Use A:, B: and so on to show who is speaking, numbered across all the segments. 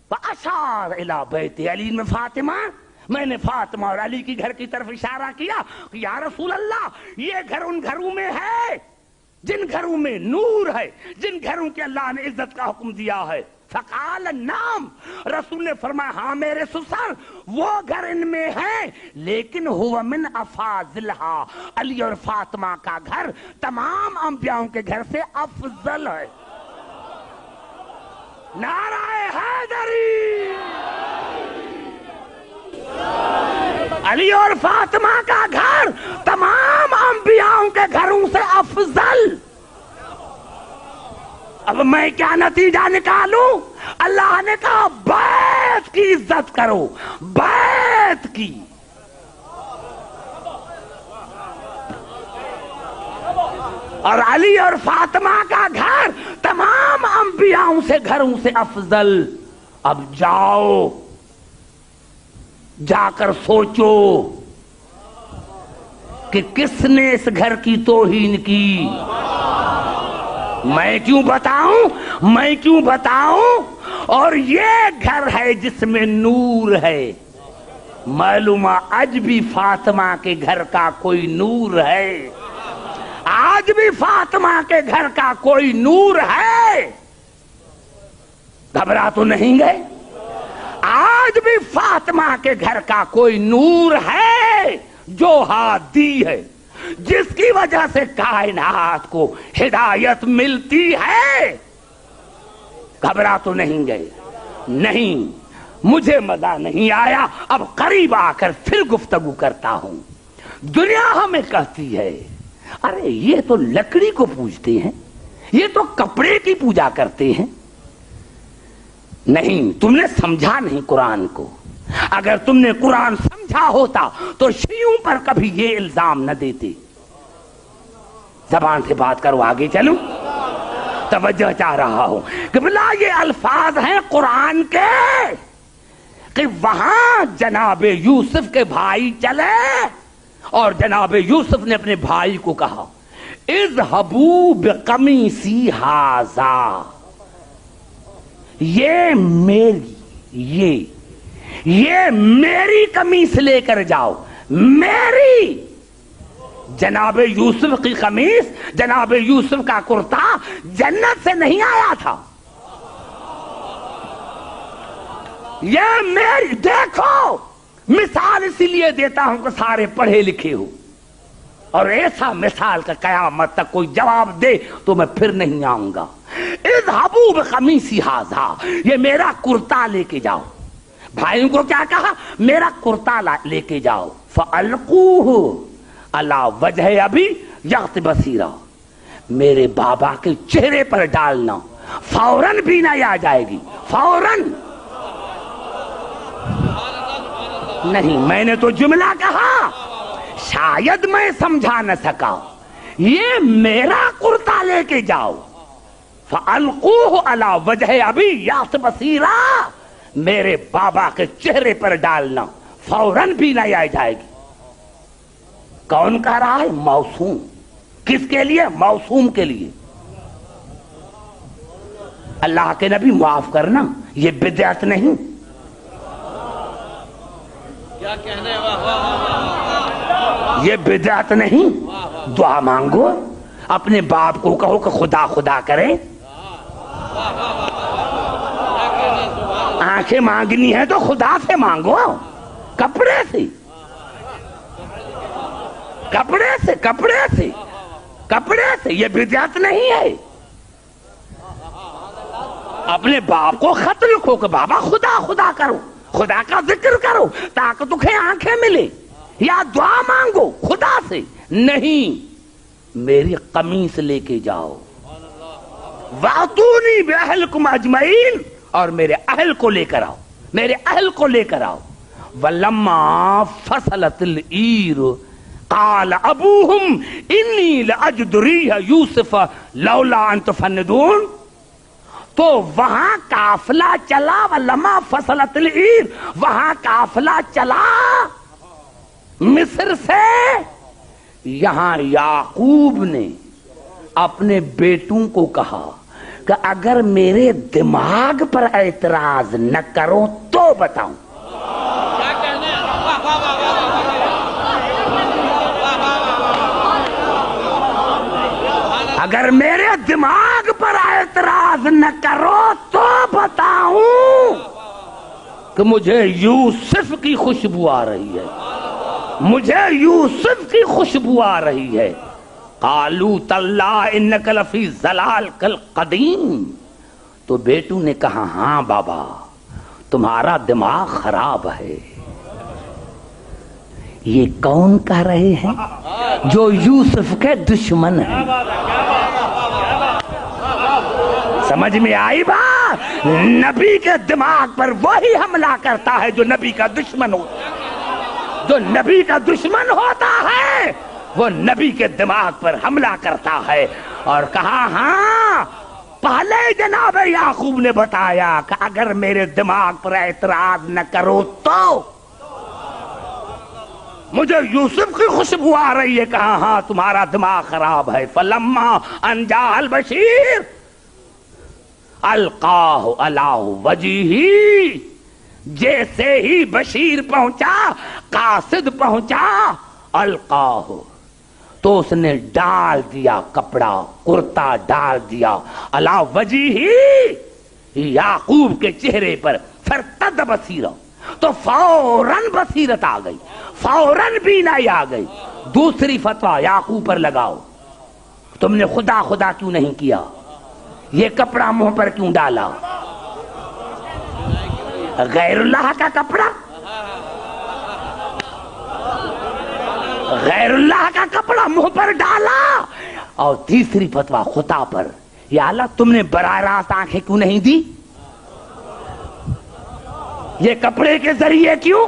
A: فاشار الی بیت علی میں فاطمہ، میں نے فاطمہ اور علی کی گھر کی طرف اشارہ کیا کہ یا رسول اللہ یہ گھر ان گھروں میں ہے جن گھروں میں نور ہے، جن گھروں کے اللہ نے عزت کا حکم دیا ہے۔ فقال نعم، رسول نے فرمایا ہاں میرے سسر وہ گھر ان میں ہے، لیکن ہوا من افاضلہا، علی اور فاطمہ کا گھر تمام انبیاءوں کے گھر سے افضل ہے۔ نعرہ حیدری، علی اور فاطمہ کا گھر تمام انبیاءوں کے گھروں سے افضل۔ اب میں کیا نتیجہ نکالوں؟ اللہ نے کہا بیت کی عزت کرو، بیت کی۔ اور علی اور فاطمہ کا گھر تمام انبیاءوں سے گھروں سے افضل۔ اب جاؤ، جا کر سوچو کہ کس نے اس گھر کی توہین کی۔ میں کیوں بتاؤں؟ اور یہ گھر ہے جس میں نور ہے۔ معلوم آج بھی فاطمہ کے گھر کا کوئی نور ہے، آج بھی فاطمہ کے گھر کا کوئی نور ہے۔ گھبرا تو نہیں گئے؟ آج بھی فاطمہ کے گھر کا کوئی نور ہے جو ہادی ہے، جس کی وجہ سے کائنات کو ہدایت ملتی ہے۔ گھبرا تو نہیں گئے؟ نہیں، مجھے مزہ نہیں آیا، اب قریب آ کر پھر گفتگو کرتا ہوں۔ دنیا ہمیں کہتی ہے ارے یہ تو لکڑی کو پوجتے ہیں، یہ تو کپڑے کی پوجا کرتے ہیں۔ نہیں، تم نے سمجھا نہیں قرآن کو۔ اگر تم نے قرآن سمجھا ہوتا تو شیعوں پر کبھی یہ الزام نہ دیتے۔ زبان سے بات کرو، آگے چلوں، توجہ چاہ رہا ہوں کہ بلا یہ الفاظ ہیں قرآن کے کہ وہاں جناب یوسف کے بھائی چلے اور جناب یوسف نے اپنے بھائی کو کہا اذهبوا بقمیصی ھذا، یہ میری قمیص لے کر جاؤ، میری۔ جناب یوسف کی قمیص، جناب یوسف کا کرتا جنت سے نہیں آیا تھا، یہ میری۔ دیکھو، مثال اسی لیے دیتا ہوں کہ سارے پڑھے لکھے ہو، اور ایسا مثال کا قیامت تک کوئی جواب دے تو میں پھر نہیں آؤں گا۔ اذهبوا بقمیصی ھذا، یہ میرا کرتا لے کے جاؤ۔ بھائیوں کو کیا کہا؟ میرا کرتا لے کے جاؤ۔ فَأَلْقُوهُ عَلَى وَجْهِ أَبِي يَغْضِ بَصِيرًا، میرے بابا کے چہرے پر ڈالنا، فوراً بینائی آ جائے گی، فوراً۔ نہیں، میں نے تو جملہ کہا، شاید میں سمجھا نہ سکا۔ یہ میرا کرتا لے کے جاؤ، فَأَلْقُوهُ عَلَى وَجْهِ أَبِي يَغْضِ بَصِيرًا، میرے بابا کے چہرے پر ڈالنا، فوراً بینائی آ جائے گی۔ کون کہہ رہا ہے؟ موسوم۔ کس کے لیے؟ موسوم کے لیے۔ اللہ کے نبی معاف کرنا، یہ بدعت نہیں،
B: کیا کہنے،
A: یہ بدعت نہیں۔ دعا مانگو، اپنے باپ کو کہو کہ خدا خدا کرے۔ آنکھیں مانگنی ہے تو خدا سے مانگو، کپڑے سے، کپڑے سے، کپڑے سے، کپڑے سے، یہ بدعت نہیں ہے۔ اپنے باپ کو خط لکھو کہ بابا خدا خدا کرو، خدا کا ذکر کرو تاکہ تمہیں آنکھیں ملے، یا دعا مانگو خدا سے۔ نہیں، میری قمیص لے کے جاؤ، وَأْتُونِي بِأَهْلِكُمْ أَجْمَعِينَ، اور میرے اہل کو لے کر آؤ، میرے اہل کو لے کر آؤ۔ وَلَمَّا فَصَلَتِ الْعِيرُ قال ابوہم انی لأجد ریح یوسف لولا ان تفندون، تو وہاں قافلہ چلا، ولما فصلت العیر، وہاں قافلہ چلا مصر سے۔ یہاں یعقوب نے اپنے بیٹوں کو کہا کہ اگر میرے دماغ پر اعتراض نہ کرو تو بتاؤں. اگر میرے دماغ پر اعتراض نہ کرو تو بتاؤں کہ مجھے یوسف کی خوشبو آ رہی ہے, مجھے یوسف کی خوشبو آ رہی ہے. قالوا تاللہ انک لفی ضلالک القدیم. تو بیٹوں نے کہا ہاں بابا تمہارا دماغ خراب ہے. یہ کون کہہ رہے ہیں؟ جو یوسف کے دشمن ہیں. سمجھ میں آئی بات؟ نبی کے دماغ پر وہی حملہ کرتا ہے جو نبی کا دشمن ہوتا ہے. جو نبی کا دشمن ہوتا ہے وہ نبی کے دماغ پر حملہ کرتا ہے. اور کہا ہاں پہلے جناب یعقوب نے بتایا کہ اگر میرے دماغ پر اعتراض نہ کرو تو مجھے یوسف کی خوشبو آ رہی ہے. کہا ہاں تمہارا دماغ خراب ہے. فلما ان جاء البشیر القاہ علی وجہہ. جیسے ہی بشیر پہنچا, قاصد پہنچا, القاہ تو اس نے ڈال دیا کپڑا, کرتا ڈال دیا, علی وجہہ یعقوب کے چہرے پر. فرتد بصیرہ تو فوراً بصیرت آ گئی, فوراً بینائی آ گئی. دوسری فتویٰ یعقوب پر لگاؤ. تم نے خدا خدا کیوں نہیں کیا؟ یہ کپڑا منہ پر کیوں ڈالا؟ غیر اللہ کا کپڑا, غیر اللہ کا کپڑا منہ پر ڈالا. اور تیسری فتویٰ خدا پر, یا اللہ تم نے براہ راست آنکھیں کیوں نہیں دی؟ یہ کپڑے کے ذریعے کیوں؟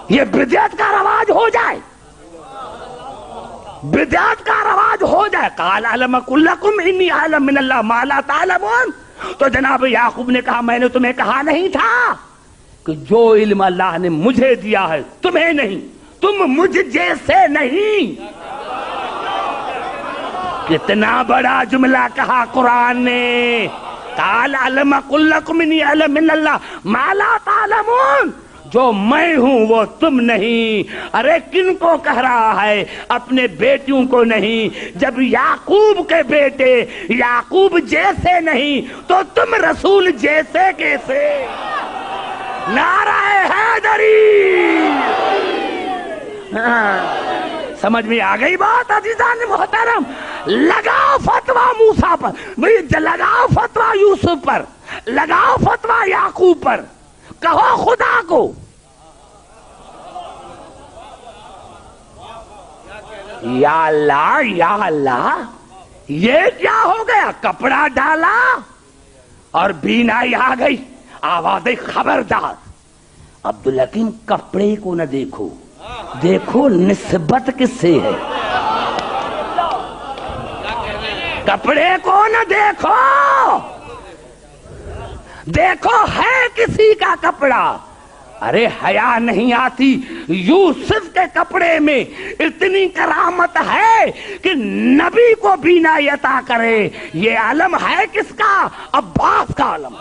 A: یہ بدعت کا رواج ہو جائے, بدعت کا رواج ہو جائے. قال علم اقل لکم انی اعلم من اللہ ما لا تعلمون. تو جناب یعقوب نے کہا میں نے تمہیں کہا نہیں تھا کہ جو علم اللہ نے مجھے دیا ہے تمہیں نہیں, تم مجھ جیسے نہیں. کتنا بڑا جملہ کہا قرآن نے. قال علم اقل لکم انی اعلم من اللہ ما لا تعلمون. جو میں ہوں وہ تم نہیں. ارے کن کو کہہ رہا ہے؟ اپنے بیٹیوں کو نہیں. جب یعقوب کے بیٹے یعقوب جیسے نہیں تو تم رسول جیسے کیسے؟ نعرہ حیدری. سمجھ میں آ گئی بات عزیزان محترم؟ لگاؤ فتویٰ موسیٰ پر, لگاؤ فتویٰ یوسف پر, لگاؤ فتویٰ یعقوب پر. کہو خدا کو یا اللہ یا اللہ یہ کیا ہو گیا؟ کپڑا ڈالا اور بینائی آ گئی. آواز خبردار. عبدالحکیم کپڑے کو نہ دیکھو, دیکھو نسبت کس سے ہے. کپڑے کو نہ دیکھو, دیکھو ہے کسی کا کپڑا. ارے حیا نہیں آتی؟ یوسف کے کپڑے میں اتنی کرامت ہے کہ نبی کو بینائی عطا کرے. یہ علم ہے کس کا؟ عباس کا علم.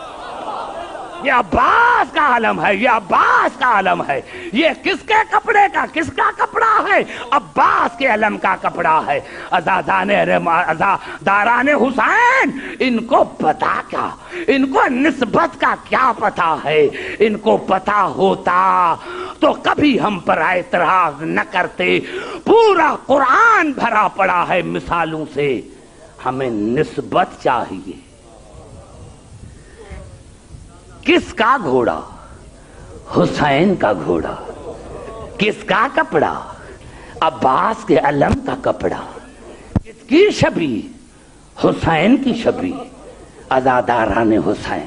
A: یہ عباس کا عالم ہے, یہ عباس کا عالم ہے. یہ کس کے کپڑے کا, کس کا کپڑا ہے؟ عباس کے علم کا کپڑا ہے. داران حسین ان کو پتا کیا, ان کو نسبت کا کیا پتا ہے؟ ان کو پتا ہوتا تو کبھی ہم پر اعتراض نہ کرتے. پورا قرآن بھرا پڑا ہے مثالوں سے. ہمیں نسبت چاہیے. کس کا گھوڑا؟ حسین کا گھوڑا. کس کا کپڑا؟ عباس کے علم کا کپڑا. کس کی شبی؟ حسین کی شبی. عزاداران حسین.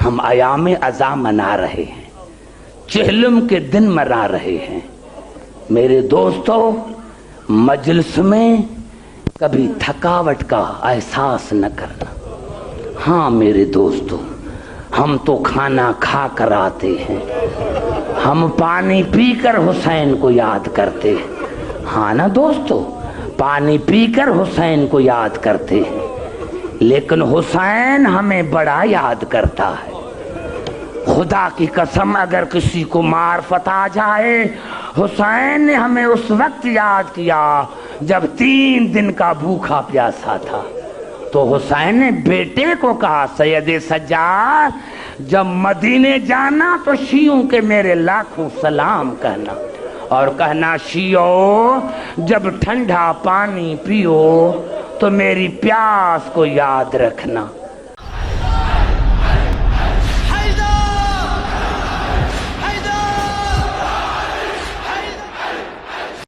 A: ہم ایام عزا منا رہے ہیں, چہلم کے دن منا رہے ہیں. میرے دوستو, مجلس میں کبھی تھکاوٹ کا احساس نہ کرنا. ہاں میرے دوستو, ہم تو کھانا کھا کر آتے ہیں, ہم پانی پی کر حسین کو یاد کرتے ہیں. ہاں نا دوستو, پانی پی کر حسین کو یاد کرتے ہیں. لیکن حسین ہمیں بڑا یاد کرتا ہے. خدا کی قسم اگر کسی کو معرفت آ جائے، حسین نے ہمیں اس وقت یاد کیا جب 3 دن کا بھوکا پیاسا تھا. تو حسین نے بیٹے کو کہا سید سجاد جب مدینے جانا تو شیعوں کے میرے لاکھوں سلام کہنا، اور کہنا شیعو جب ٹھنڈا پانی پیو تو میری پیاس کو یاد رکھنا.